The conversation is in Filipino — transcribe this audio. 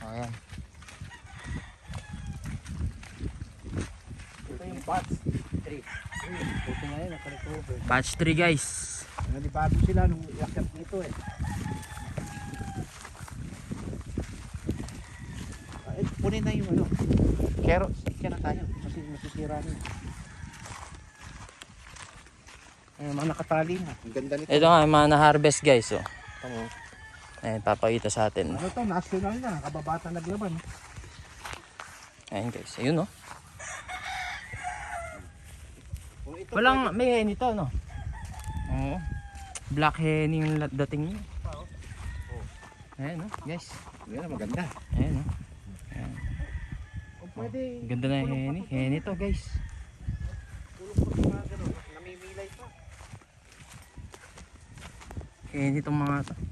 Ayan. Ito yung batch 3. Ito na yun, nakarecover. Batch 3 guys. Nalipado sila nung iakyat nito eh. Punin na yung ano. Kero, kaya na tayo. Kasi masisira na. Mga nakatali na. Ang ganda nito. Ito nga yung mga na-harvest guys. Oh. Oo. Ayan, papakita sa atin. Ano to? National na. Kababata naglaban. Ayan guys. Ayun oh. Kung ito Walang, may hen ito no? Oo. Black hen yung dating niya. Ayan oh guys. Yan, maganda. Ayan oh. Kung pwede. Ganda na yung hen. Hen ito guys. Tulog pa sa mga gano'n. Namimilay pa. Hen itong mga to.